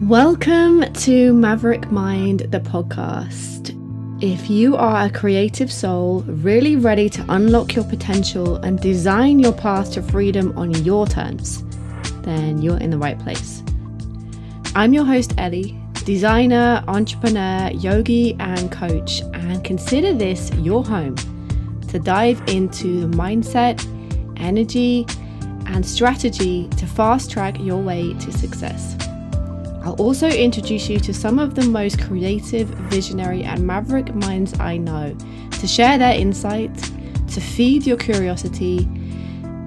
Welcome to Maverick Mind, the podcast. If you are a creative soul, really ready to unlock your potential and design your path to freedom on your terms, then you're in the right place. I'm your host, Ellie, designer, entrepreneur, yogi, and coach, and consider this your home to dive into the mindset, energy, and strategy to fast track your way to success. I'll also introduce you to some of the most creative, visionary, and maverick minds I know to share their insight, to feed your curiosity,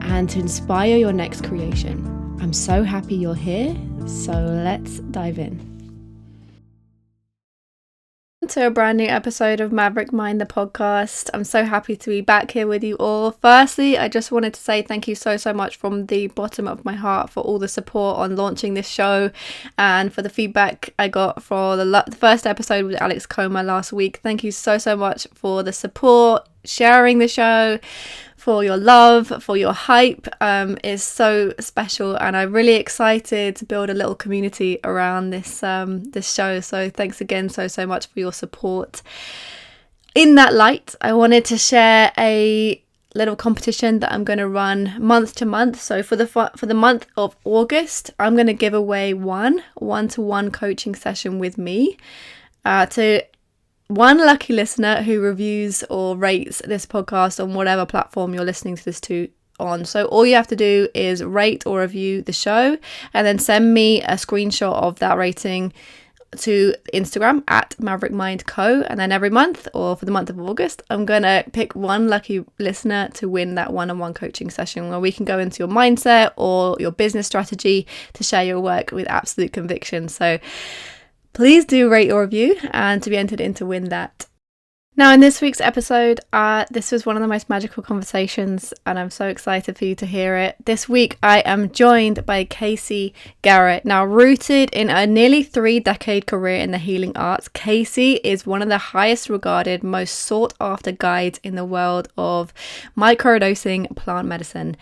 and to inspire your next creation. I'm so happy you're here, so let's dive in. To a brand new episode of Maverick Mind, the podcast. I'm so happy to be back here with you all. Firstly, I just wanted to say thank you so much from the bottom of my heart for all the support on launching this show and for the feedback I got for the first episode with Alex Coma last week. Thank you so much for the support, sharing the show, for your love, for your hype. Is so special, and I'm really excited to build a little community around this show. So thanks again so much for your support. In that light, I wanted to share a little competition that I'm going to run month to month. So for the month of August, I'm going to give away one-to-one coaching session with me to one lucky listener who reviews or rates this podcast on whatever platform you're listening to this on. So all you have to do is rate or review the show and then send me a screenshot of that rating to Instagram at Maverick Mind Co. And then every month, or for the month of August, I'm going to pick one lucky listener to win that one-on-one coaching session where we can go into your mindset or your business strategy to share your work with absolute conviction. So please do rate or review and to be entered in to win that. Now, in this week's episode, this was one of the most magical conversations, and I'm so excited for you to hear it. This week, I am joined by Kayse Gehret. Now, rooted in a nearly 3-decade career in the healing arts, Kayse is one of the highest regarded, most sought after guides in the world of microdosing plant medicine.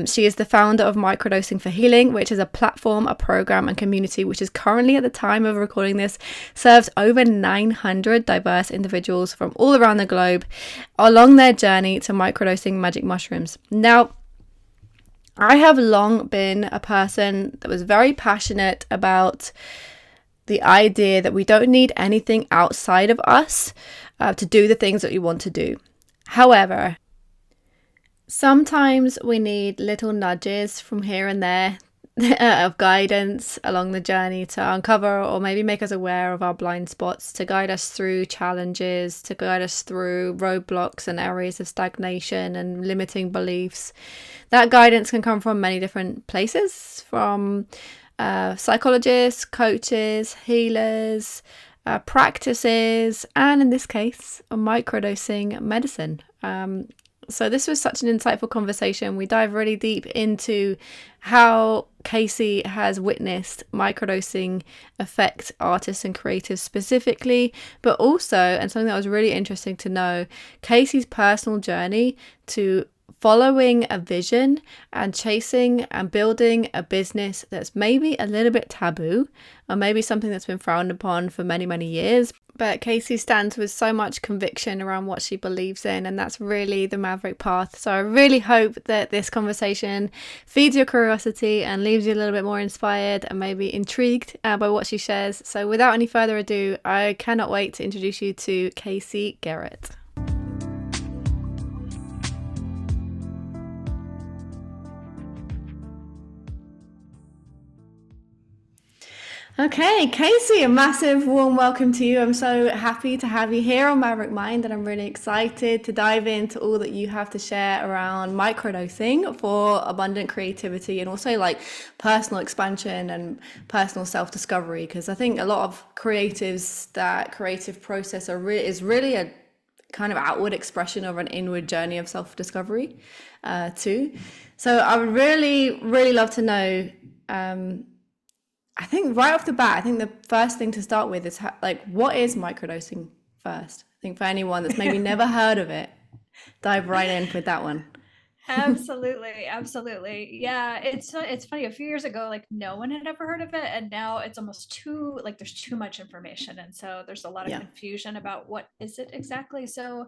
She is the founder of Microdosing for Healing, which is a platform, a program, and community which is currently, at the time of recording this, serves over 900 diverse individuals from all around the globe along their journey to microdosing magic mushrooms. Now, I have long been a person that was very passionate about the idea that we don't need anything outside of us to do the things that we want to do. However, sometimes we need little nudges from here and there of guidance along the journey to uncover or maybe make us aware of our blind spots, to guide us through challenges, to guide us through roadblocks and areas of stagnation and limiting beliefs. That guidance can come from many different places, from psychologists, coaches, healers, practices, and in this case, a microdosing medicine. So this was such an insightful conversation. We dive really deep into how Kayse has witnessed microdosing affect artists and creatives specifically, but also, and something that was really interesting to know, Kayse's personal journey to following a vision and chasing and building a business that's maybe a little bit taboo, or maybe something that's been frowned upon for many years. But Kayse stands with so much conviction around what she believes in, and that's really the maverick path. So I really hope that this conversation feeds your curiosity and leaves you a little bit more inspired and maybe intrigued by what she shares. So without any further ado, I cannot wait to introduce you to Kayse Gehret. Okay, Kayse, a massive warm welcome to you. I'm so happy to have you here on Maverick Mind, and I'm really excited to dive into all that you have to share around microdosing for abundant creativity and also like personal expansion and personal self-discovery, because I think a lot of creatives, that creative process is really a kind of outward expression of an inward journey of self-discovery too. So I would really love to know, I think right off the bat, I think the first thing to start with is what is microdosing first? I think for anyone that's maybe never heard of it, dive right in with that one. Absolutely, absolutely. Yeah, it's funny. A few years ago, like no one had ever heard of it, and now it's almost too like there's too much information, and so there's a lot of Yeah. confusion about what is it exactly. So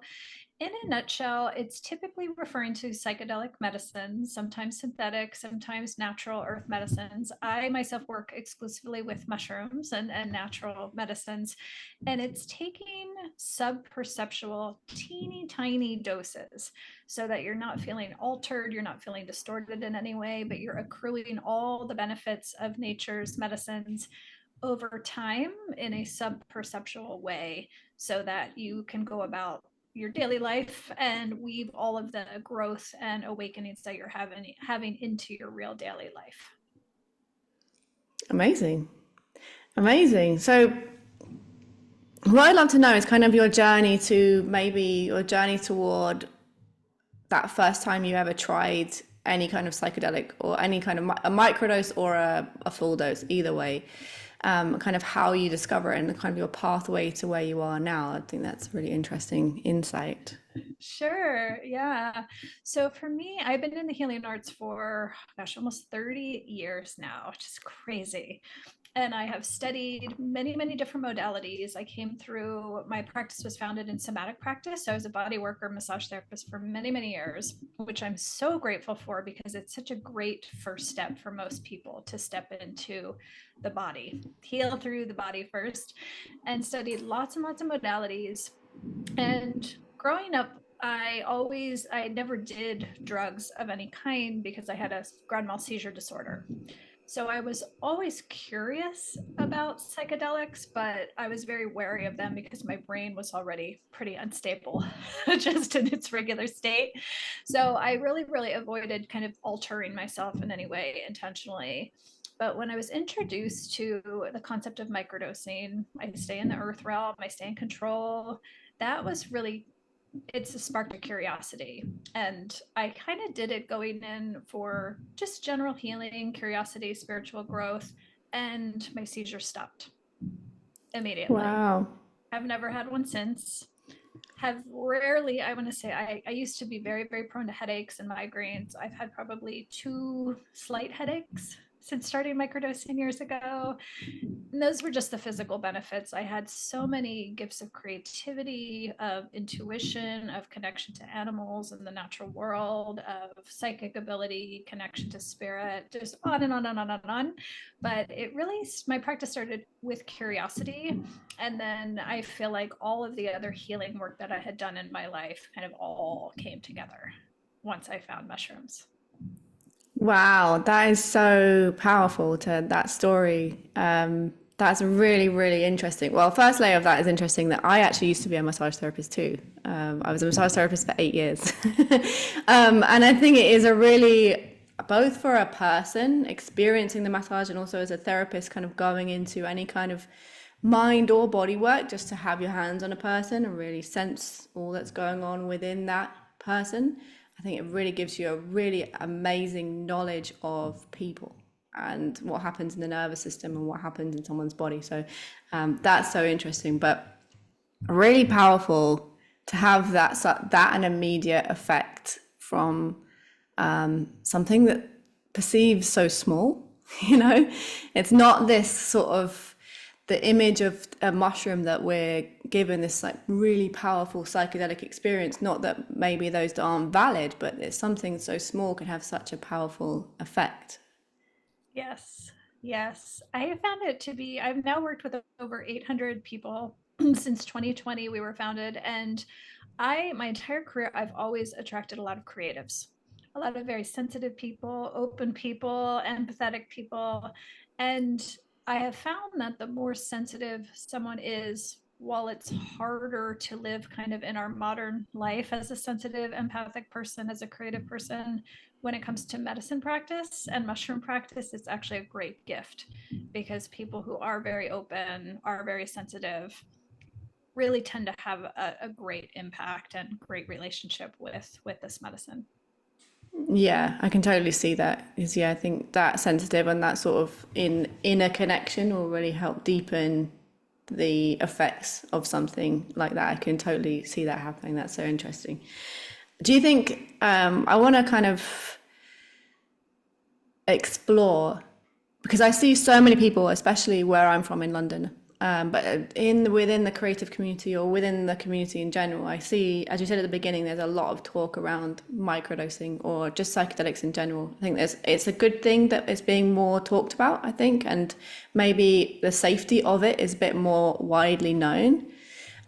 in a nutshell, it's typically referring to psychedelic medicines, sometimes synthetic, sometimes natural earth medicines. I myself work exclusively with mushrooms and natural medicines, and it's taking sub-perceptual, teeny tiny doses so that you're not feeling altered, you're not feeling distorted in any way, but you're accruing all the benefits of nature's medicines over time in a sub-perceptual way so that you can go about your daily life and weave all of the growth and awakenings that you're having into your real daily life. Amazing. Amazing. So what I'd love to know is kind of your journey to maybe your journey toward that first time you ever tried any kind of psychedelic or any kind of a microdose or a full dose, either way, kind of how you discover it and kind of your pathway to where you are now. I think that's really interesting insight. Sure. Yeah. So for me, I've been in the healing arts for, gosh, almost 30 years now, which is crazy. And I have studied many, many different modalities. I came through, my practice was founded in somatic practice. So I was a body worker, massage therapist for many, many years, which I'm so grateful for because it's such a great first step for most people to step into the body, heal through the body first, and studied lots and lots of modalities. And growing up, I never did drugs of any kind because I had a grand mal seizure disorder. So I was always curious about psychedelics, but I was very wary of them because my brain was already pretty unstable just in its regular state. So I really, really avoided kind of altering myself in any way intentionally. But when I was introduced to the concept of microdosing, I stay in the earth realm, I stay in control. That was really it's a spark of curiosity. And I kind of did it going in for just general healing, curiosity, spiritual growth, and my seizure stopped immediately. Wow. I've never had one since. Have rarely, I want to say, I used to be very, very prone to headaches and migraines. I've had probably two slight headaches since starting microdosing years ago. And those were just the physical benefits. I had so many gifts of creativity, of intuition, of connection to animals and the natural world, of psychic ability, connection to spirit, just on and on and on and on. But it really, my practice started with curiosity. And then I feel like all of the other healing work that I had done in my life kind of all came together once I found mushrooms. Wow, that is so powerful to that story. That's really, really interesting. Well, first layer of that is interesting that I actually used to be a massage therapist too. I was a massage therapist for 8 years. And I think it is a really, both for a person experiencing the massage and also as a therapist, kind of going into any kind of mind or body work, just to have your hands on a person and really sense all that's going on within that person. I think it really gives you a really amazing knowledge of people and what happens in the nervous system and what happens in someone's body. So that's so interesting, but really powerful to have that an immediate effect from something that perceives so small. You know, it's not this sort of the image of a mushroom that we're given this like really powerful psychedelic experience. Not that maybe those aren't valid, but it's something so small can have such a powerful effect. Yes, yes. I have found it to be, I've now worked with over 800 people since 2020. We were founded, and my entire career, I've always attracted a lot of creatives, a lot of very sensitive people, open people, empathetic people. And I have found that the more sensitive someone is, while it's harder to live kind of in our modern life as a sensitive, empathic person, as a creative person, when it comes to medicine practice and mushroom practice, it's actually a great gift because people who are very open, are very sensitive, really tend to have a great impact and great relationship with this medicine. Yeah, I can totally see that. Is yeah, I think that sensitive and that sort of inner connection will really help deepen the effects of something like that. I can totally see that happening. That's so interesting. Do you think, I want to kind of explore, because I see so many people, especially where I'm from in London, but in within the creative community or within the community in general, I see, as you said at the beginning, there's a lot of talk around microdosing or just psychedelics in general. I think it's a good thing that it's being more talked about, I think, and maybe the safety of it is a bit more widely known.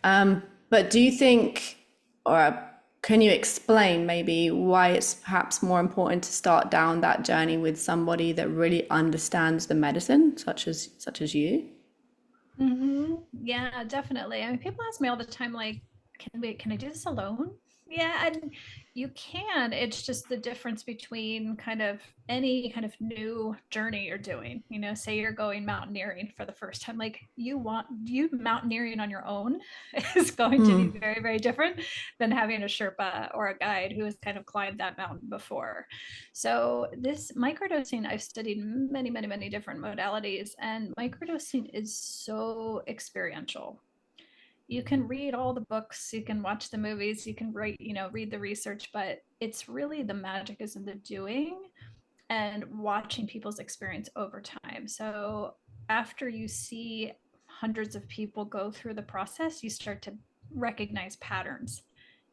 But do you think, or can you explain maybe why it's perhaps more important to start down that journey with somebody that really understands the medicine, such as you? Yeah, definitely. I mean, people ask me all the time, like, can I do this alone? Yeah, and you can. It's just the difference between kind of any kind of new journey you're doing. Say you're going mountaineering for the first time, like you mountaineering on your own is going to be very, very different than having a Sherpa or a guide who has kind of climbed that mountain before. So this microdosing, I've studied many, many, many different modalities, and microdosing is so experiential. You can read all the books, you can watch the movies, you can read the research, but it's really the magic is in the doing and watching people's experience over time. So after you see hundreds of people go through the process, you start to recognize patterns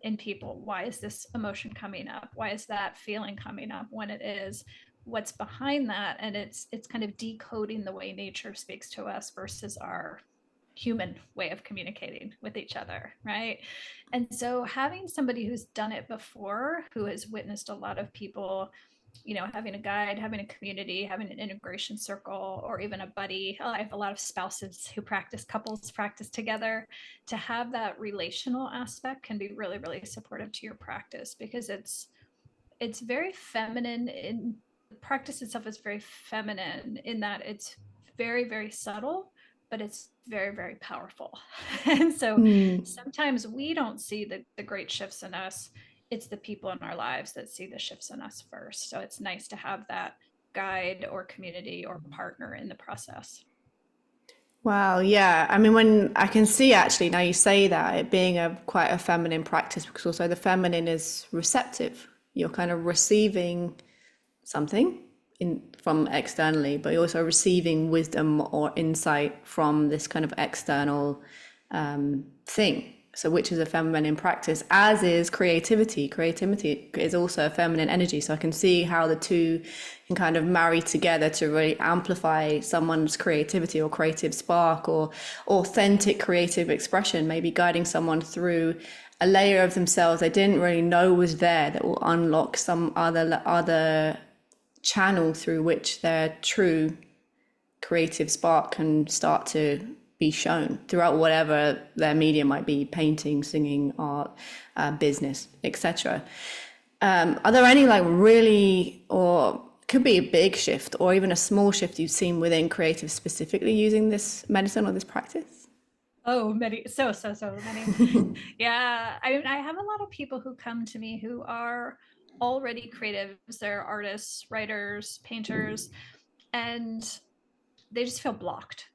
in people. Why is this emotion coming up? Why is that feeling coming up when it is? What's behind that? And it's kind of decoding the way nature speaks to us versus our human way of communicating with each other, right? And so having somebody who's done it before, who has witnessed a lot of people, having a guide, having a community, having an integration circle, or even a buddy. I have a lot of spouses who practice, couples practice together. To have that relational aspect can be really, really supportive to your practice, because it's very feminine. In the practice itself is very feminine in that it's very, very subtle, but it's very, very powerful. And so sometimes we don't see the great shifts in us. It's the people in our lives that see the shifts in us first. So it's nice to have that guide or community or partner in the process. Wow, yeah. I mean, when I can see actually now you say that it being a quite a feminine practice, because also the feminine is receptive. You're kind of receiving something in from externally, but you're also receiving wisdom or insight from this kind of external thing. So, which is a feminine practice, as is creativity. Creativity is also a feminine energy. So, I can see how the two can kind of marry together to really amplify someone's creativity or creative spark or authentic creative expression, maybe guiding someone through a layer of themselves they didn't really know was there that will unlock some other channel through which their true creative spark can start to be shown throughout whatever their media might be: painting, singing, art, business, etc. Are there any like really, or could be a big shift or even a small shift you've seen within creative specifically using this medicine or this practice? Oh, many, so many. Yeah. I have a lot of people who come to me who are already creatives. They're artists, writers, painters, and they just feel blocked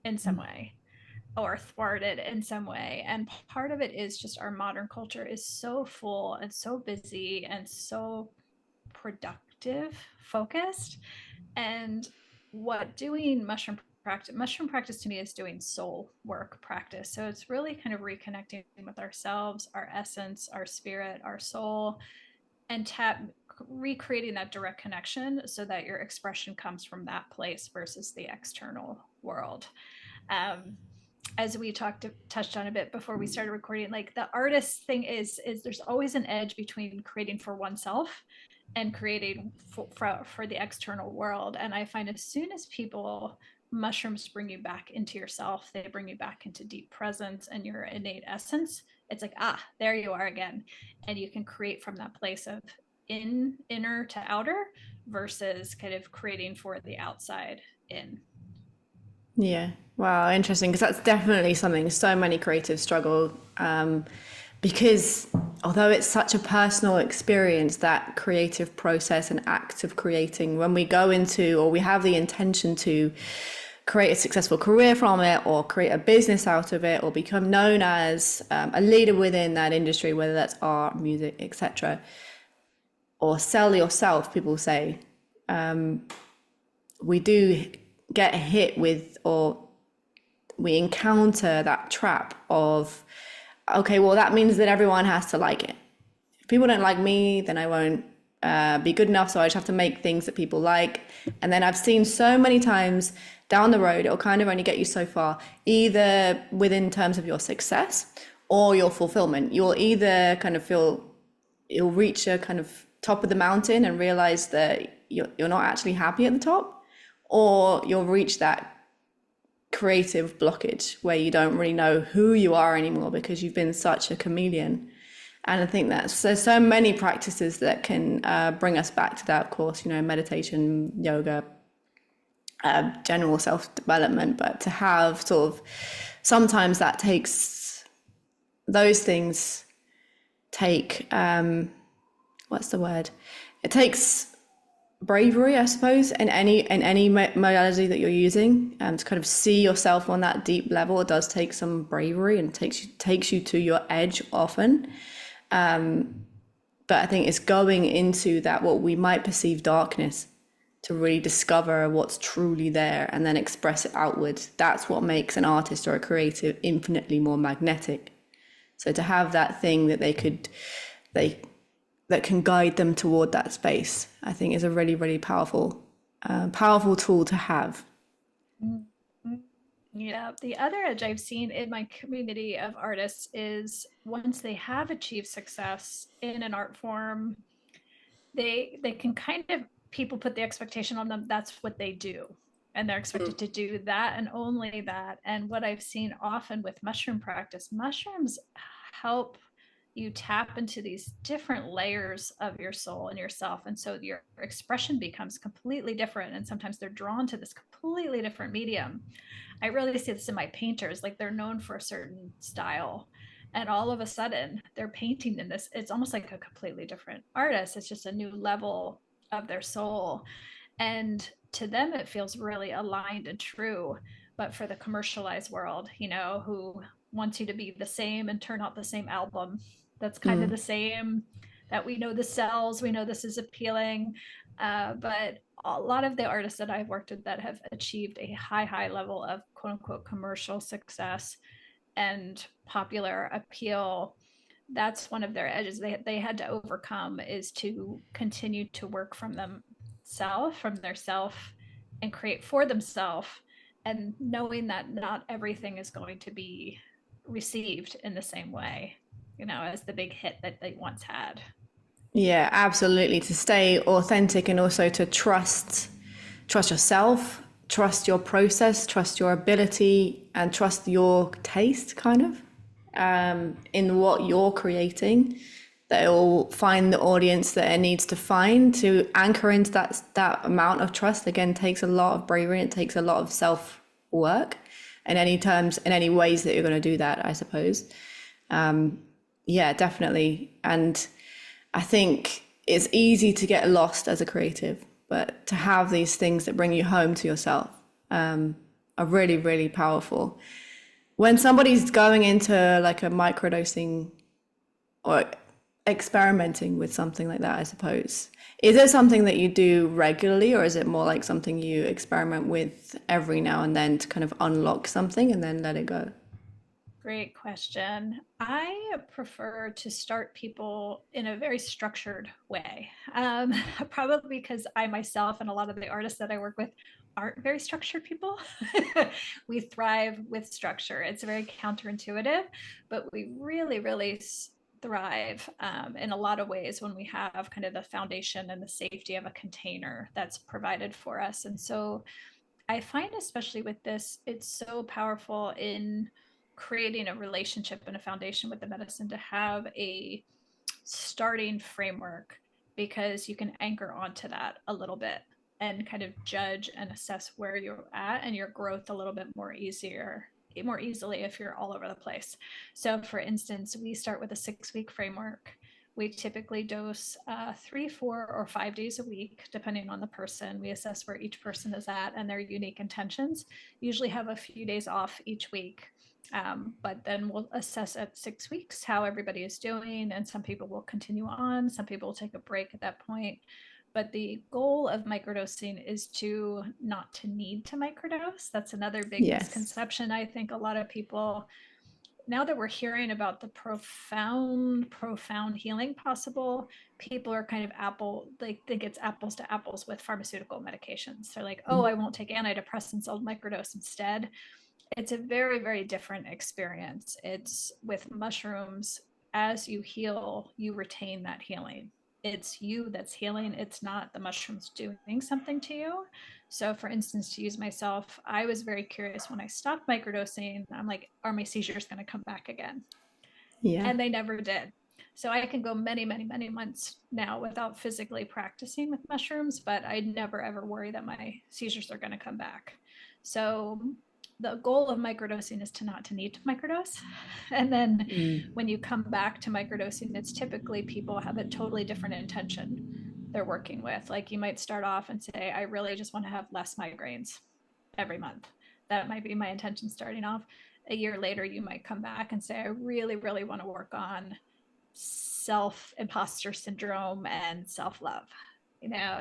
in some way or thwarted in some way. And part of it is just our modern culture is so full and so busy and so productive focused. And what doing mushroom practice to me is doing soul work practice. So it's really kind of reconnecting with ourselves, our essence, our spirit, our soul, and recreating that direct connection so that your expression comes from that place versus the external world. um, as we touched on a bit before we started recording, like the artist thing is there's always an edge between creating for oneself and creating for the external world. And I find as soon as mushrooms bring you back into yourself, they bring you back into deep presence and your innate essence. It's like, there you are again. And you can create from that place of inner to outer versus kind of creating for the outside in. Yeah. Wow, interesting. Because that's definitely something so many creatives struggle, because although it's such a personal experience, that creative process and act of creating, when we go into or we have the intention to create a successful career from it, or create a business out of it, or become known as a leader within that industry, whether that's art, music, etc., or sell yourself, people say, we do get hit with, or we encounter that trap of, okay, well, that means that everyone has to like it. If people don't like me, then I won't be good enough. So I just have to make things that people like. And then I've seen so many times down the road, it'll kind of only get you so far, either within terms of your success or your fulfillment. You'll either kind of feel, you'll reach a kind of top of the mountain and realize that you're not actually happy at the top, or you'll reach that creative blockage where you don't really know who you are anymore because you've been such a chameleon. And I think that there's so many practices that can bring us back to that, of course, you know, meditation, yoga, general self-development, but to have sort of, sometimes that takes, those things take, what's the word? It takes bravery, I suppose, in any modality that you're using, to kind of see yourself on that deep level. It does take some bravery, and takes you to your edge often. But I think it's going into that, what we might perceive darkness, to really discover what's truly there and then express it outward. That's what makes an artist or a creative infinitely more magnetic. So to have that thing that that can guide them toward that space, I think is a really, really powerful tool to have. Yeah, the other edge I've seen in my community of artists is once they have achieved success in an art form, they can kind of, people put the expectation on them, that's what they do. And they're expected to do that and only that. And what I've seen often with mushroom practice, mushrooms help you tap into these different layers of your soul and yourself. And so your expression becomes completely different. And sometimes they're drawn to this completely different medium. I really see this in my painters, like they're known for a certain style. And all of a sudden they're painting in this, it's almost like a completely different artist. It's just a new level of their soul. And to them, it feels really aligned and true. But for the commercialized world, you know, who wants you to be the same and turn out the same album that's kind of the same, that we know this sells, we know this is appealing. But a lot of the artists that I've worked with that have achieved a high level of quote unquote commercial success and popular appeal, that's one of their edges they had to overcome, is to continue to work from their self and create for themselves, and knowing that not everything is going to be received in the same way, you know, as the big hit that they once had. Yeah, absolutely. To stay authentic, and also to trust yourself, trust your process, trust your ability, and trust your taste, kind of, in what you're creating. That it will find the audience that it needs to find. To anchor into that amount of trust, again, takes a lot of bravery. It takes a lot of self work, in any ways that you're going to do that, I suppose. Yeah, definitely. And I think it's easy to get lost as a creative, but to have these things that bring you home to yourself, are really, really powerful. When somebody's going into like a microdosing or experimenting with something like that, I suppose, is it something that you do regularly, or is it more like something you experiment with every now and then to kind of unlock something and then let it go? Great question. I prefer to start people in a very structured way. Probably because I myself and a lot of the artists that I work with aren't very structured people. We thrive with structure. It's very counterintuitive, but we really thrive in a lot of ways when we have kind of the foundation and the safety of a container that's provided for us. And so I find, especially with this, it's so powerful in creating a relationship and a foundation with the medicine, to have a starting framework, because you can anchor onto that a little bit and kind of judge and assess where you're at and your growth a little bit more easily if you're all over the place. So for instance, we start with a 6-week framework We typically dose 3, 4, or 5 days a week, depending on the person. We assess where each person is at and their unique intentions. Usually have a few days off each week. But then we'll assess at 6 weeks how everybody is doing. And some people will continue on. Some people will take a break at that point. But the goal of microdosing is to not to need to microdose. That's another big misconception. I think a lot of people, now that we're hearing about the profound healing possible, people are kind of they think it's apples to apples with pharmaceutical medications. They're like, oh, I won't take antidepressants, I'll microdose instead. It's a very, very different experience. It's with mushrooms. As you heal, you retain that healing. It's you that's healing. It's not the mushrooms doing something to you. So for instance, to use myself, I was very curious when I stopped microdosing. I'm like, are my seizures going to come back again? And they never did. So I can go many, many, many months now without physically practicing with mushrooms, but I never ever worry that my seizures are going to come back. So the goal of microdosing is to not to need to microdose. And then when you come back to microdosing, it's typically people have a totally different intention they're working with. Like you might start off and say, I really just want to have less migraines every month. That might be my intention starting off. A year later, you might come back and say, I really, really want to work on self-imposter syndrome and self-love.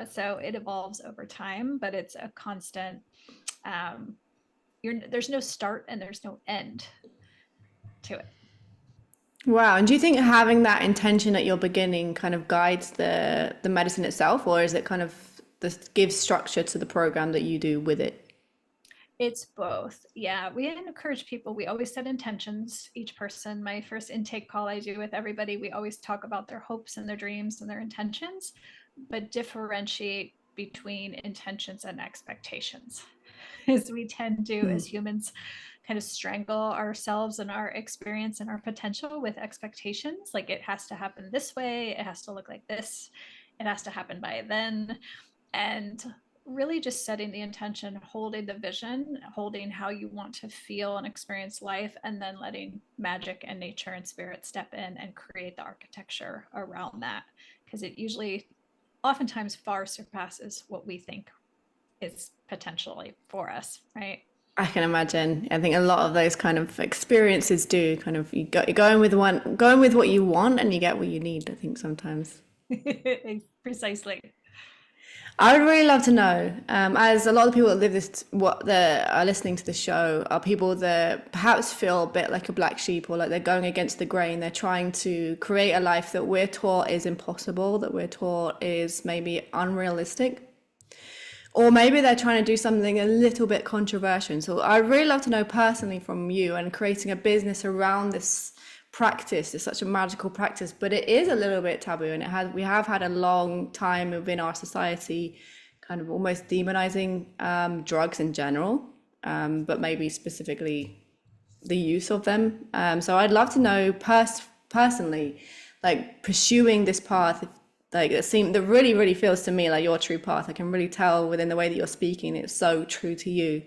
So it evolves over time, but it's a constant, there's no start and there's no end to it. Wow. And do you think having that intention at your beginning kind of guides the medicine itself, or is it kind of this gives structure to the program that you do with it? It's both. Yeah, we encourage people. We always set intentions, each person. My first intake call I do with everybody, we always talk about their hopes and their dreams and their intentions, but differentiate between intentions and expectations. As we tend to, as humans, kind of strangle ourselves and our experience and our potential with expectations. Like it has to happen this way, it has to look like this, it has to happen by then. And really just setting the intention, holding the vision, holding how you want to feel and experience life, and then letting magic and nature and spirit step in and create the architecture around that. Because it usually, oftentimes, far surpasses what we think is potentially for us, right? I can imagine. I think a lot of those kind of experiences do kind of you're going with what you want, and you get what you need. I think sometimes. Precisely. I would really love to know, as a lot of people that are listening to the show are people that perhaps feel a bit like a black sheep or like they're going against the grain. They're trying to create a life that we're taught is impossible, that we're taught is maybe unrealistic. Or maybe they're trying to do something a little bit controversial. So I'd really love to know personally from you, and creating a business around this practice is such a magical practice, but it is a little bit taboo, and we have had a long time within our society kind of almost demonizing drugs in general, but maybe specifically the use of them. So I'd love to know personally, like pursuing this path, like that really, really feels to me like your true path. I can really tell within the way that you're speaking, it's so true to you.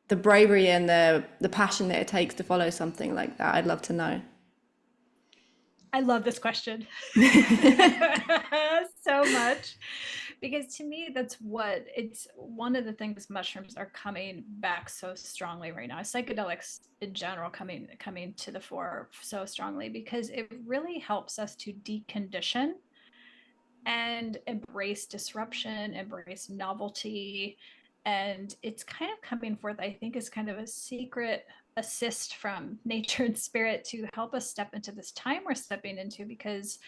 The bravery and the passion that it takes to follow something like that. I'd love to know. I love this question so much, because to me, it's one of the things mushrooms are coming back so strongly right now. Psychedelics in general coming to the fore so strongly, because it really helps us to decondition and embrace disruption, embrace novelty. And it's kind of coming forth, I think, as kind of a secret assist from nature and spirit to help us step into this time we're stepping into, because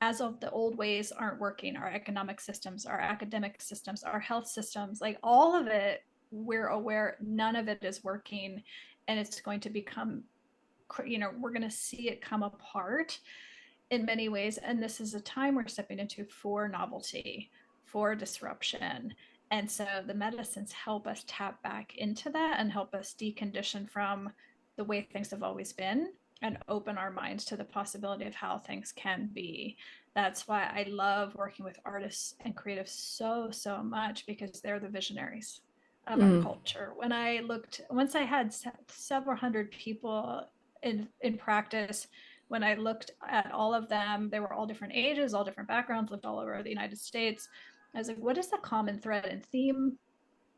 as of the old ways aren't working, our economic systems, our academic systems, our health systems, like all of it, we're aware none of it is working, and it's going to become, we're going to see it come apart in many ways. And this is a time we're stepping into for novelty, for disruption. And so the medicines help us tap back into that and help us decondition from the way things have always been and open our minds to the possibility of how things can be. That's why I love working with artists and creatives so much, because they're the visionaries of our culture. Once I had several hundred people in practice, when I looked at all of them, they were all different ages, all different backgrounds, lived all over the United States. I was like, what is the common thread and theme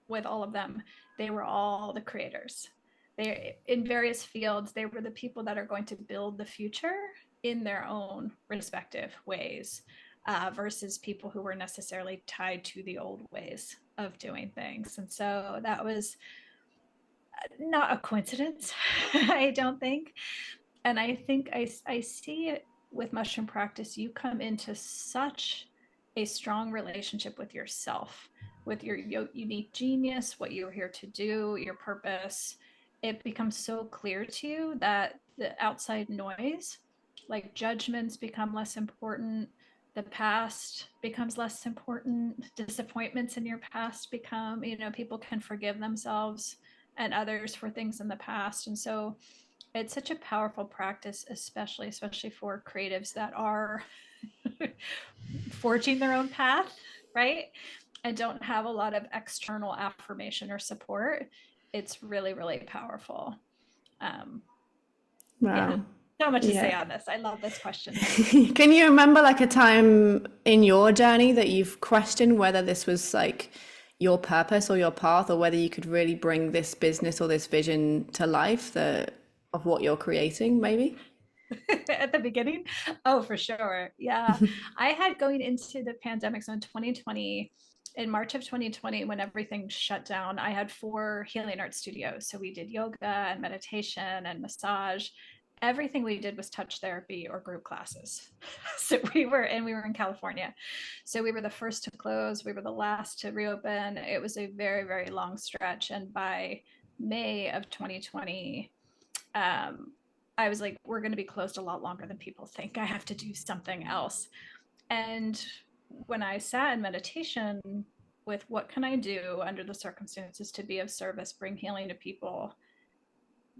with all of them? They were all the creators. They, in various fields, they were the people that are going to build the future in their own respective ways, versus people who were necessarily tied to the old ways of doing things. And so that was not a coincidence, I don't think. And I think I see it with mushroom practice. You come into such a strong relationship with yourself, with your unique genius, what you're here to do, your purpose. It becomes so clear to you that the outside noise, like judgments, become less important. The past becomes less important. Disappointments in your past become, people can forgive themselves and others for things in the past. And so it's such a powerful practice, especially for creatives that are forging their own path, right? And don't have a lot of external affirmation or support. It's really, really powerful. Yeah. Wow. So much to say Yeah. on this. I love this question. Can you remember like a time in your journey that you've questioned whether this was like your purpose or your path, or whether you could really bring this business or this vision to life of what you're creating, maybe? At the beginning? Oh, for sure. Yeah. I had going into the pandemic, so in 2020, in March of 2020, when everything shut down, I had 4 healing art studios. So we did yoga and meditation and massage. Everything we did was touch therapy or group classes. So we were in California. So we were the first to close. We were the last to reopen. It was a very, very long stretch. And by May of 2020, I was like, we're going to be closed a lot longer than people think. I have to do something else. And when I sat in meditation with what can I do under the circumstances to be of service, bring healing to people,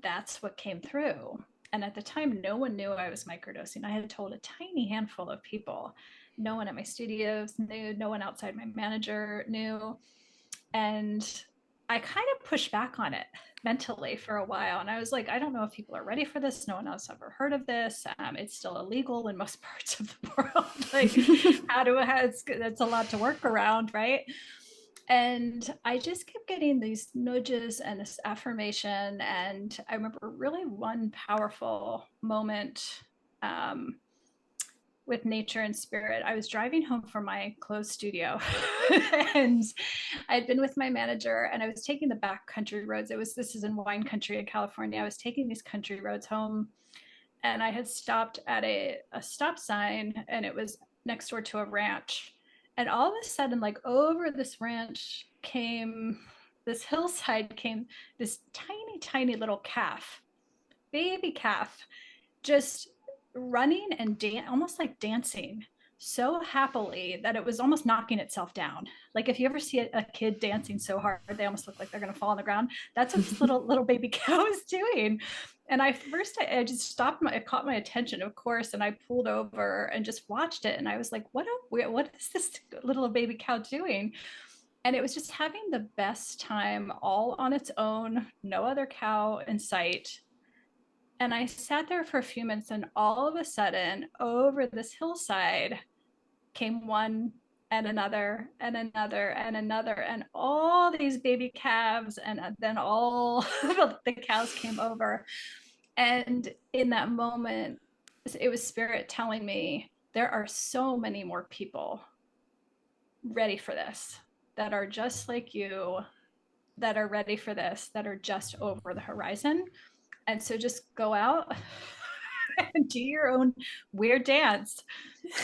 that's what came through. And at the time, no one knew I was microdosing. I had told a tiny handful of people. No one at my studios knew, no one outside my manager knew. And I kind of pushed back on it mentally for a while. And I was like, I don't know if people are ready for this. No one else ever heard of this. It's still illegal in most parts of the world. Like, it's a lot to work around, right? And I just kept getting these nudges and this affirmation. And I remember really one powerful moment, with nature and spirit. I was driving home from my closed studio and I'd been with my manager and I was taking the back country roads. This is in wine country in California. I was taking these country roads home and I had stopped at a stop sign and it was next door to a ranch. And all of a sudden, like over this ranch came, this hillside came this tiny, tiny little calf, baby calf, just running and almost like dancing so happily that it was almost knocking itself down. Like if you ever see a kid dancing so hard, they almost look like they're going to fall on the ground. That's what this little baby cow was doing. And I just stopped. It caught my attention, of course, and I pulled over and just watched it. And I was like, what is this little baby cow doing? And it was just having the best time all on its own, no other cow in sight. And I sat there for a few minutes, and all of a sudden, over this hillside came one and another and another and another, and all these baby calves, and then all the cows came over. And in that moment, it was spirit telling me there are so many more people ready for this, that are just like you, that are ready for this, that are just over the horizon. And so just go out and do your own weird dance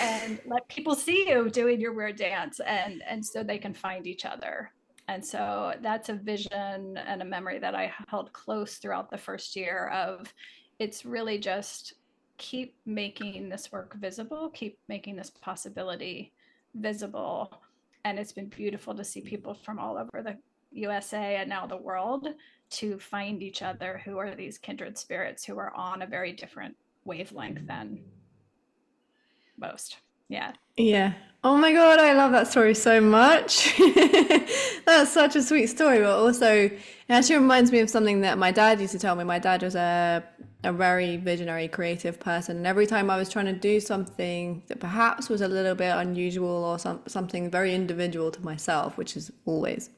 and let people see you doing your weird dance, and so they can find each other. And so that's a vision and a memory that I held close throughout the first year of, it's really just keep making this work visible, keep making this possibility visible. And it's been beautiful to see people from all over the USA and now the world to find each other, who are these kindred spirits who are on a very different wavelength than most. Yeah. Yeah. Oh my God, I love that story so much. That's such a sweet story, but also it actually reminds me of something that my dad used to tell me. My dad was a a very visionary, creative person. And every time I was trying to do something that perhaps was a little bit unusual or something very individual to myself, which is always,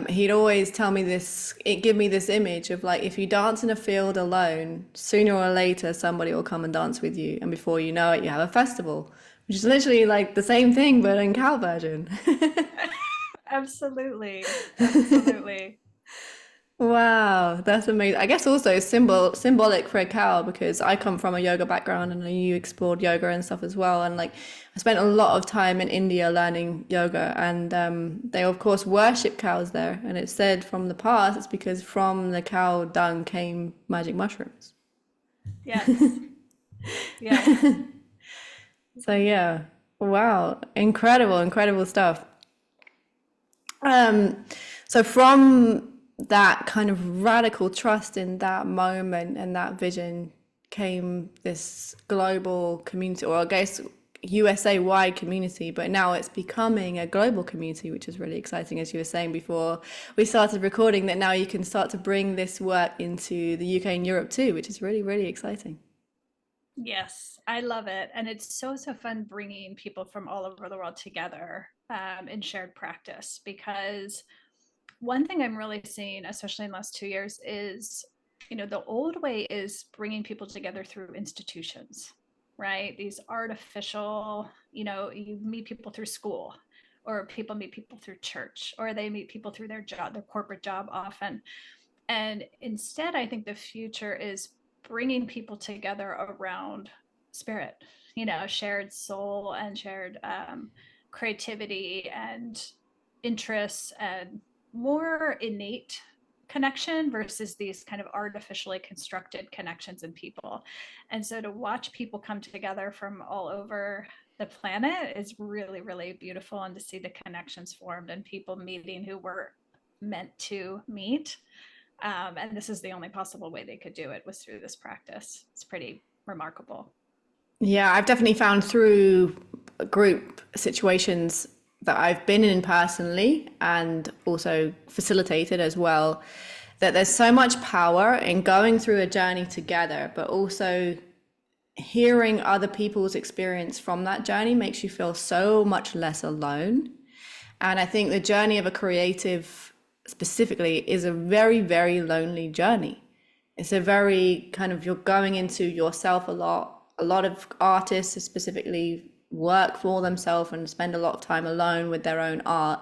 he'd always tell me this, it give me this image of like, if you dance in a field alone, sooner or later somebody will come and dance with you. And before you know it, you have a festival, which is literally like the same thing, but in cow version. Absolutely. Absolutely. Wow, that's amazing. I guess also symbolic for a cow because I come from a yoga background and you explored yoga and stuff as well. And like I spent a lot of time in India learning yoga, and they of course worship cows there. And it's said from the past it's because from the cow dung came magic mushrooms. Yes. Yes. So yeah, wow, incredible, incredible stuff. Um, so from that kind of radical trust in that moment and that vision came this global community, or I guess USA wide community, but now it's becoming a global community, which is really exciting, as you were saying before we started recording, that now you can start to bring this work into the UK and Europe too, which is really, really exciting. Yes, I love it. And it's so, so fun bringing people from all over the world together in shared practice. Because one thing I'm really seeing, especially in the last 2 years, is, the old way is bringing people together through institutions, right? These artificial, you meet people through school, or people meet people through church, or they meet people through their job, their corporate job often. And instead, I think the future is bringing people together around spirit, shared soul and shared creativity and interests and more innate connection versus these kind of artificially constructed connections in people. And so to watch people come together from all over the planet is really, really beautiful. And to see the connections formed and people meeting who were meant to meet. And this is the only possible way they could do it, was through this practice. It's pretty remarkable. Yeah, I've definitely found through group situations that I've been in personally and also facilitated as well, that there's so much power in going through a journey together, but also hearing other people's experience from that journey makes you feel so much less alone. And I think the journey of a creative specifically is a very, very lonely journey. It's a very kind of, you're going into yourself a lot. A lot of artists specifically work for themselves and spend a lot of time alone with their own art.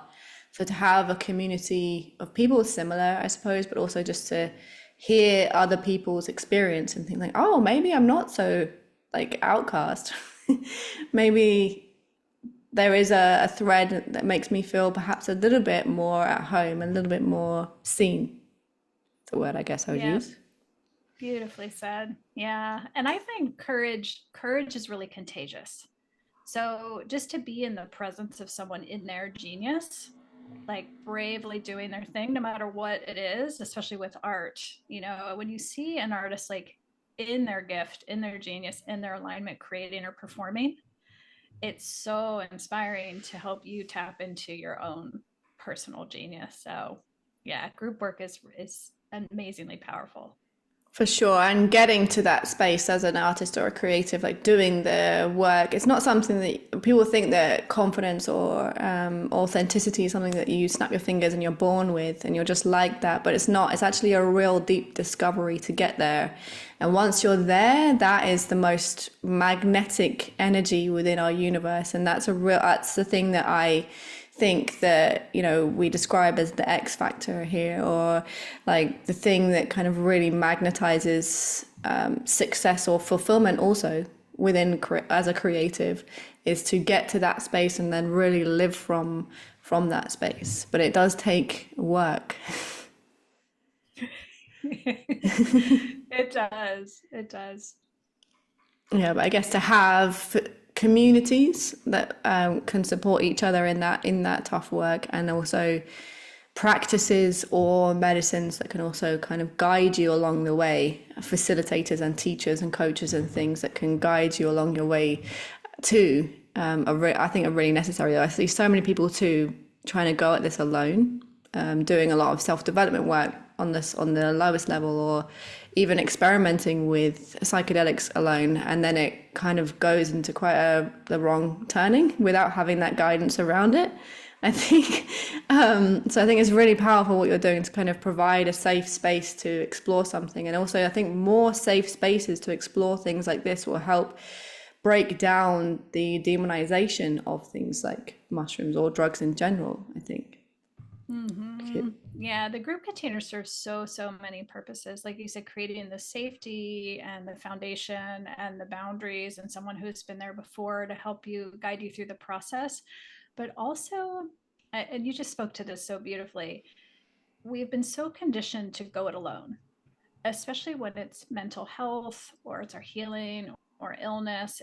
So to have a community of people similar, I suppose, but also just to hear other people's experience and think like, oh, maybe I'm not so like outcast. Maybe there is a thread that makes me feel perhaps a little bit more at home, a little bit more seen. The word I guess I would use. Beautifully said. Yeah. And I think courage is really contagious. So just to be in the presence of someone in their genius, like bravely doing their thing, no matter what it is, especially with art, when you see an artist like in their gift, in their genius, in their alignment, creating or performing, it's so inspiring to help you tap into your own personal genius. So yeah, group work is amazingly powerful. For sure. And getting to that space as an artist or a creative, like doing the work, it's not something that people think that confidence or authenticity is something that you snap your fingers and you're born with and you're just like that. But it's not. It's actually a real deep discovery to get there. And once you're there, that is the most magnetic energy within our universe. And that's the thing that I think that we describe as the X factor here, or like the thing that kind of really magnetizes success or fulfillment also within as a creative, is to get to that space and then really live from that space. But it does take work. It does. Yeah, but I guess to have communities that can support each other in that tough work, and also practices or medicines that can also kind of guide you along the way, facilitators and teachers and coaches and things that can guide you along your way too, I think are really necessary. I see so many people too trying to go at this alone, doing a lot of self-development work, on the lowest level, or even experimenting with psychedelics alone, and then it kind of goes into quite the wrong turning without having that guidance around it. I think so. I think it's really powerful what you're doing to kind of provide a safe space to explore something, and also I think more safe spaces to explore things like this will help break down the demonization of things like mushrooms or drugs in general, I think. Yeah, the group container serves so many purposes. Like you said, creating the safety and the foundation and the boundaries, and someone who's been there before to help you guide you through the process. But also, and you just spoke to this so beautifully, we've been so conditioned to go it alone, especially when it's mental health or it's our healing or illness.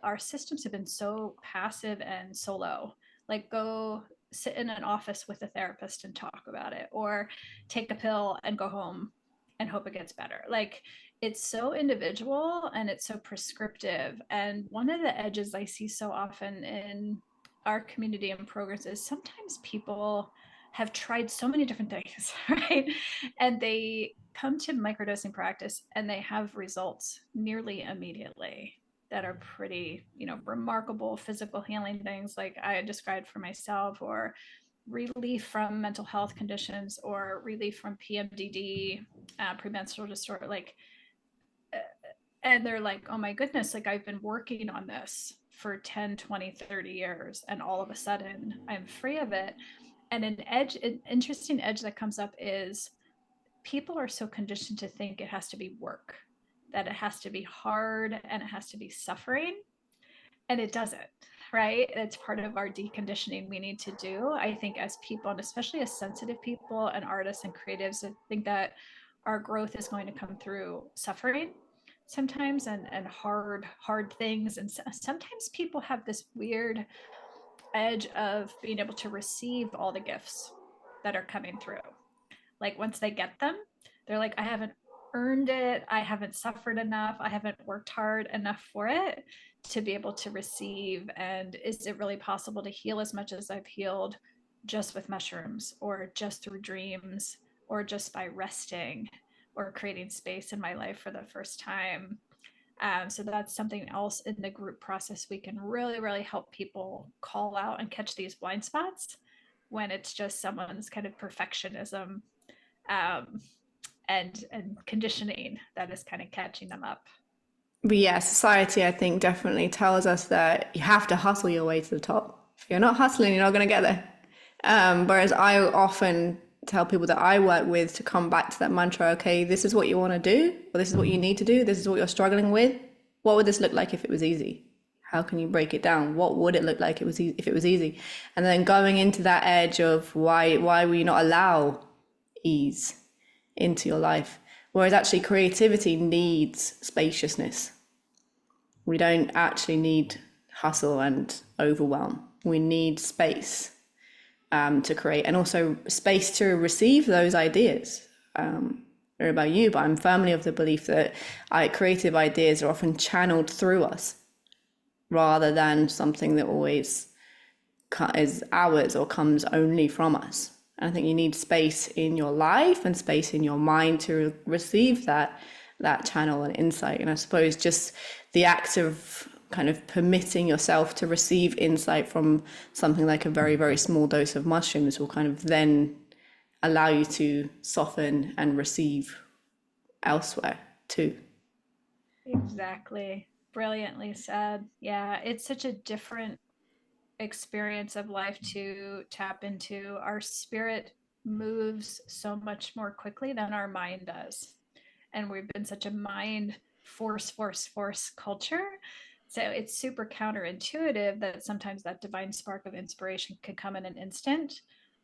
Our systems have been so passive and solo. Like, go sit in an office with a therapist and talk about it, or take a pill and go home and hope it gets better. Like, it's so individual and it's so prescriptive. And one of the edges I see so often in our community and programs is sometimes people have tried so many different things, right? And they come to microdosing practice and they have results nearly immediately that are pretty, remarkable physical healing things like I described for myself, or relief from mental health conditions, or relief from PMDD, premenstrual disorder. Like, and they're like, oh my goodness, like I've been working on this for 10, 20, 30 years, and all of a sudden I'm free of it. And an interesting edge that comes up is people are so conditioned to think it has to be work, that it has to be hard and it has to be suffering. And it doesn't, right? It's part of our deconditioning we need to do, I think, as people, and especially as sensitive people and artists and creatives. I think that our growth is going to come through suffering sometimes, and hard things. And sometimes people have this weird edge of being able to receive all the gifts that are coming through. Like, once they get them, they're like, I haven't earned it. I haven't suffered enough. I haven't worked hard enough for it to be able to receive. And is it really possible to heal as much as I've healed just with mushrooms, or just through dreams, or just by resting, or creating space in my life for the first time? So that's something else in the group process. We can really help people call out and catch these blind spots when it's just someone's kind of perfectionism, um, and conditioning that is kind of catching them up. But yeah, society, I think, definitely tells us that you have to hustle your way to the top. If you're not hustling, you're not going to get there. Whereas I often tell people that I work with to come back to that mantra, okay, this is what you want to do, or this is what you need to do, this is what you're struggling with. What would this look like if it was easy? How can you break it down? What would it look like if it was easy? And then going into that edge of why will you not allow ease into your life? Whereas actually creativity needs spaciousness. We don't actually need hustle and overwhelm. We need space to create, and also space to receive those ideas. I don't know about you, but I'm firmly of the belief that creative ideas are often channeled through us rather than something that always is ours or comes only from us. And I think you need space in your life and space in your mind to receive that channel and insight. And I suppose just the act of kind of permitting yourself to receive insight from something like a very small dose of mushrooms will kind of then allow you to soften and receive elsewhere too. Exactly. Brilliantly said. Yeah, it's such a different experience of life to tap into. Our spirit moves so much more quickly than our mind does. And we've been such a mind force culture. So it's super counterintuitive that sometimes that divine spark of inspiration can come in an instant,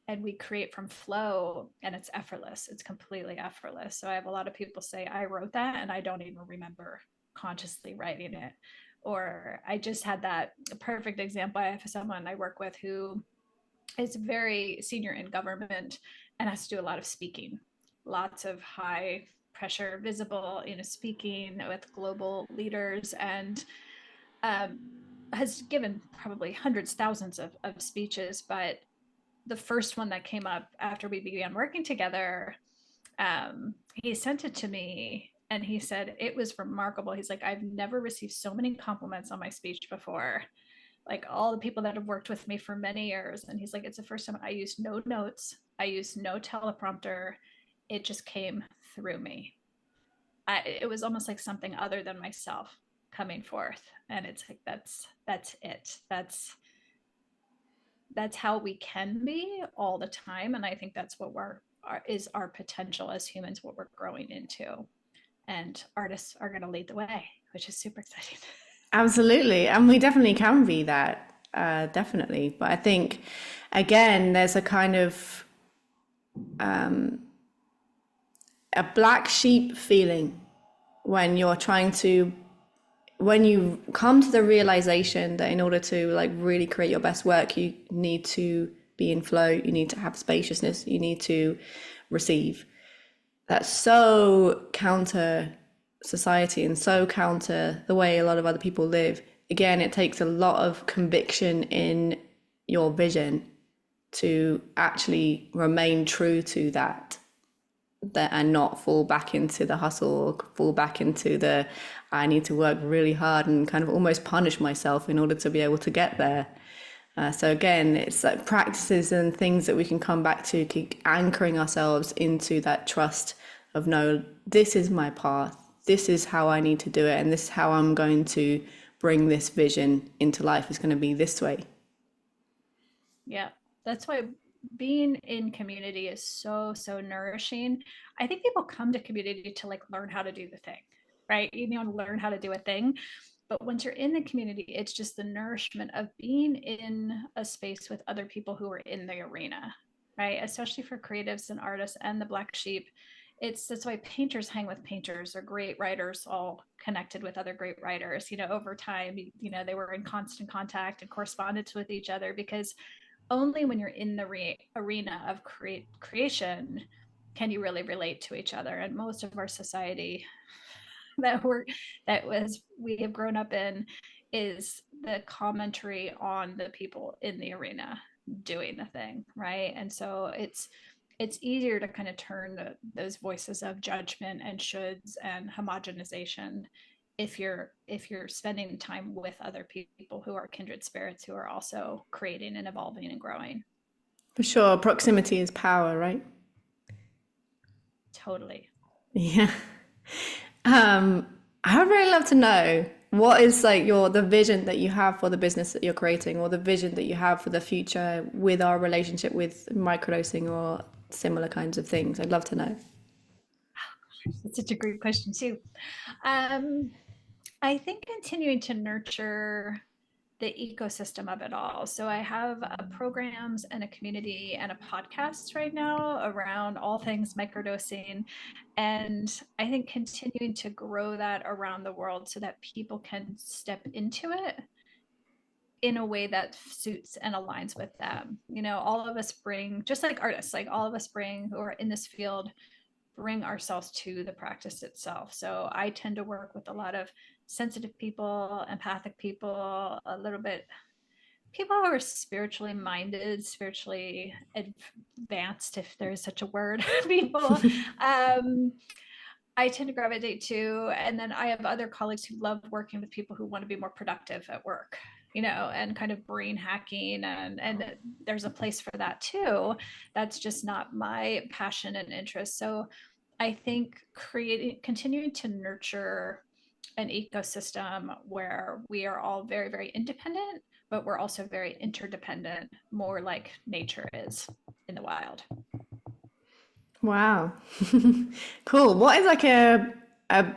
and we create from flow, and it's effortless. It's completely effortless. So I have a lot of people say, I wrote that and I don't even remember consciously writing it. Or I just had that perfect example. I have someone I work with who is very senior in government and has to do a lot of speaking, lots of high pressure, visible, speaking with global leaders, and um, has given probably hundreds, thousands of speeches. But the first one that came up after we began working together, He sent it to me and he said it was remarkable. He's like, I've never received so many compliments on my speech before. Like all the people that have worked with me for many years. And he's like, it's the first time I used no notes, I used no teleprompter. It just came through me. It was almost like something other than myself coming forth. And it's like, that's it. That's how we can be all the time. And I think that's what is our potential as humans, what we're growing into. And artists are going to lead the way, which is super exciting. Absolutely. And we definitely can be that, definitely. But I think, again, there's a kind of a black sheep feeling when you're trying to, when you come to the realization that in order to like really create your best work, you need to be in flow, you need to have spaciousness, you need to receive. That's so counter society and so counter the way a lot of other people live. Again, it takes a lot of conviction in your vision to actually remain true to that and not fall back into the hustle or fall back into the I need to work really hard and kind of almost punish myself in order to be able to get there. So again, it's like practices and things that we can come back to, keep anchoring ourselves into that trust of no, this is my path, this is how I need to do it, and this is how I'm going to bring this vision into life, is going to be this way. Yeah, that's why being in community is so nourishing. I think people come to community to like learn how to do the thing, right? You know, learn how to do a thing. But once you're in the community, it's just the nourishment of being in a space with other people who are in the arena, right? Especially for creatives and artists and the black sheep. That's why painters hang with painters, or great writers all connected with other great writers. You know, over time, they were in constant contact and correspondence with each other, because only when you're in the arena of creation can you really relate to each other. And most of our society we have grown up in is the commentary on the people in the arena doing the thing, right? And so it's easier to kind of turn those voices of judgment and shoulds and homogenization if you're spending time with other people who are kindred spirits, who are also creating and evolving and growing. For sure, proximity is power, right? Totally. Yeah. I would really love to know what is like the vision that you have for the business that you're creating, or the vision that you have for the future with our relationship with microdosing or similar kinds of things. I'd love to know. That's such a great question too. um, I think continuing to nurture the ecosystem of it all. So I have programs and a community and a podcast right now around all things microdosing. And I think continuing to grow that around the world so that people can step into it in a way that suits and aligns with them. You know, all of us bring, just like artists, like all of us bring who are in this field, bring ourselves to the practice itself. So I tend to work with a lot of sensitive people, empathic people, a little bit people who are spiritually minded, spiritually advanced, if there is such a word, people. I tend to gravitate to, and then I have other colleagues who love working with people who want to be more productive at work, and kind of brain hacking, and there's a place for that too. That's just not my passion and interest. So I think continuing to nurture an ecosystem where we are all very, very independent, but we're also very interdependent, more like nature is in the wild. Wow. Cool. What is like a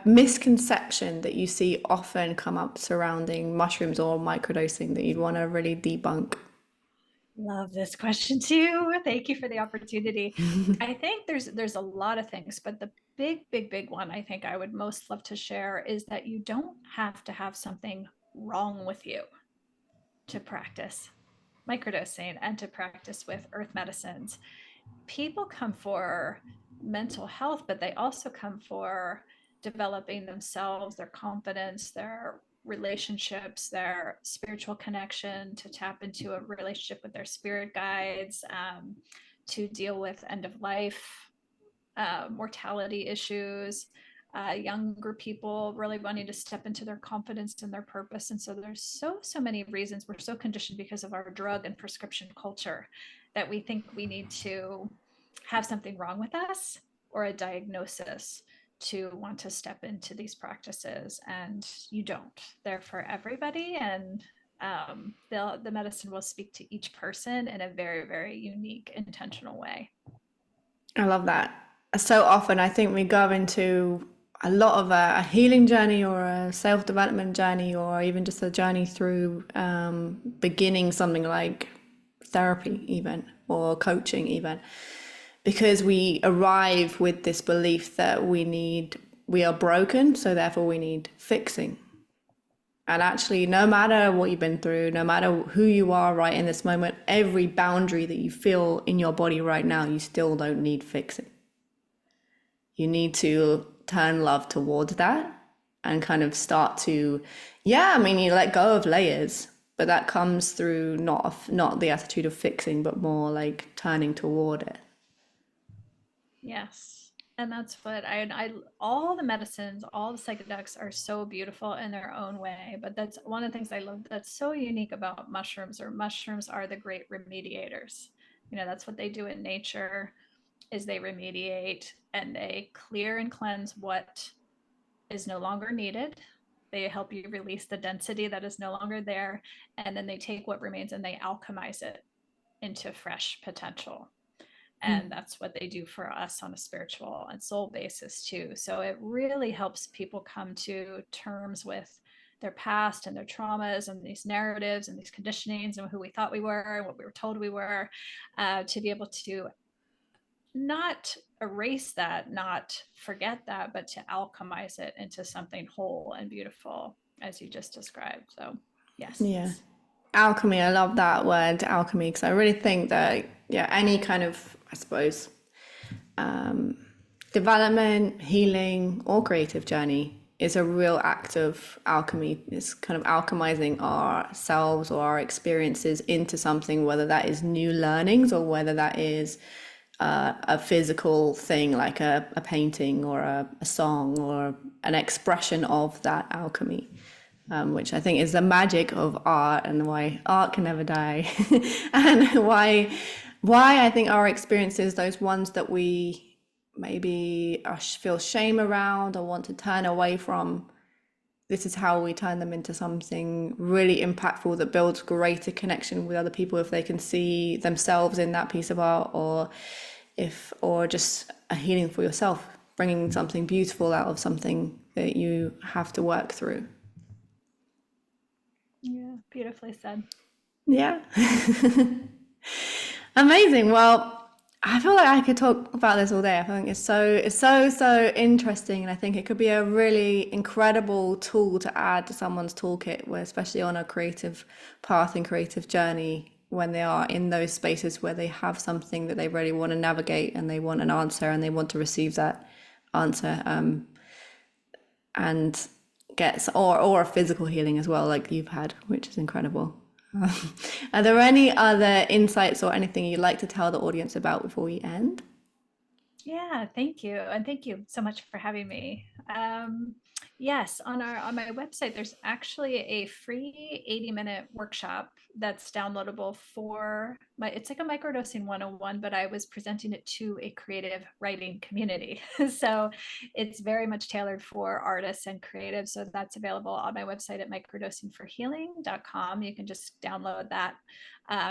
misconception that you see often come up surrounding mushrooms or microdosing that you'd want to really debunk? Love this question too. Thank you for the opportunity. I think there's a lot of things, but the big one I think I would most love to share is that you don't have to have something wrong with you to practice microdosing and to practice with earth medicines. People come for mental health, but they also come for developing themselves, their confidence, their relationships, their spiritual connection, to tap into a relationship with their spirit guides, to deal with end of life mortality issues, younger people really wanting to step into their confidence and their purpose. And so there's so many reasons. We're so conditioned because of our drug and prescription culture that we think we need to have something wrong with us or a diagnosis to want to step into these practices. And you don't. They're for everybody. And the medicine will speak to each person in a very, very unique, intentional way. I love that. So often I think we go into a lot of a healing journey or a self-development journey or even just a journey through beginning something like therapy even or coaching even, because we arrive with this belief that we are broken, so therefore we need fixing. And actually, no matter what you've been through, no matter who you are right in this moment, every boundary that you feel in your body right now, you still don't need fixing. You need to turn love towards that and kind of start to, yeah, I mean, you let go of layers, but that comes through not the attitude of fixing, but more like turning toward it. Yes. And that's what I all the medicines, all the psychedelics are so beautiful in their own way. But that's one of the things I love that's so unique about mushrooms, or mushrooms are the great remediators. That's what they do in nature, is they remediate and they clear and cleanse what is no longer needed. They help you release the density that is no longer there. And then they take what remains and they alchemize it into fresh potential. And that's what they do for us on a spiritual and soul basis too. So it really helps people come to terms with their past and their traumas and these narratives and these conditionings and who we thought we were and what we were told we were, to be able to not erase that, not forget that, but to alchemize it into something whole and beautiful, as you just described. So yes. Yeah. Alchemy, I love that word, alchemy, because I really think that, yeah, any kind of, I suppose, development, healing, or creative journey is a real act of alchemy. It's kind of alchemizing ourselves or our experiences into something, whether that is new learnings or whether that is a physical thing like a painting or a song or an expression of that alchemy. Which I think is the magic of art and why art can never die. And why I think our experiences, those ones that we maybe feel shame around or want to turn away from, this is how we turn them into something really impactful that builds greater connection with other people if they can see themselves in that piece of art, or just a healing for yourself, bringing something beautiful out of something that you have to work through. Yeah, beautifully said. Yeah. Amazing. Well, I feel like I could talk about this all day. I think it's so interesting, and I think it could be a really incredible tool to add to someone's toolkit, especially on a creative path and creative journey, when they are in those spaces where they have something that they really want to navigate and they want an answer and they want to receive that answer, and get or a physical healing as well, like you've had, which is incredible. Are there any other insights or anything you'd like to tell the audience about before we end? Yeah, thank you. And thank you so much for having me. Yes, on my website, there's actually a free 80-minute workshop that's downloadable it's like a microdosing 101, but I was presenting it to a creative writing community. So it's very much tailored for artists and creatives. So that's available on my website at microdosingforhealing.com. You can just download that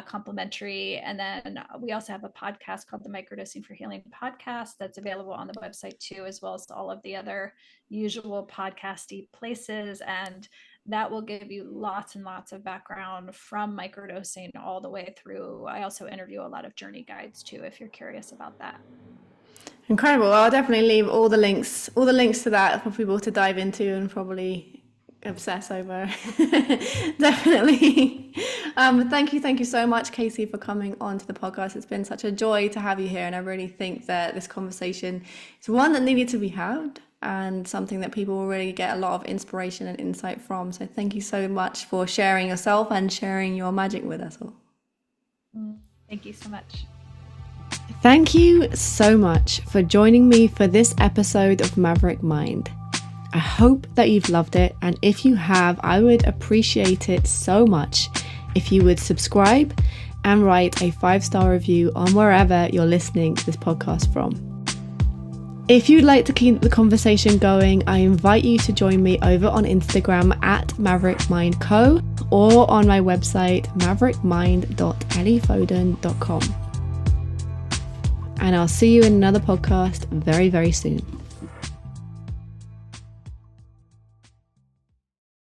complimentary. And then we also have a podcast called the Microdosing for Healing podcast that's available on the website too, as well as all of the other usual podcasty places. And that will give you lots and lots of background from microdosing all the way through. I also interview a lot of journey guides too, if you're curious about that. Incredible. Well, I'll definitely leave all the links to that for people to dive into and probably obsess over. Definitely. Thank you so much, Kayse, for coming on to the podcast. It's been such a joy to have you here, and I really think that this conversation is one that needed to be had and something that people will really get a lot of inspiration and insight from. So thank you so much for sharing yourself and sharing your magic with us all. Thank you so much. Thank you so much for joining me for this episode of Maverick Mind. I hope that you've loved it, and if you have, I would appreciate it so much if you would subscribe and write a 5-star review on wherever you're listening to this podcast from. If you'd like to keep the conversation going, I invite you to join me over on Instagram at MaverickMindCo or on my website maverickmind.elliefoden.com. And I'll see you in another podcast very, very soon.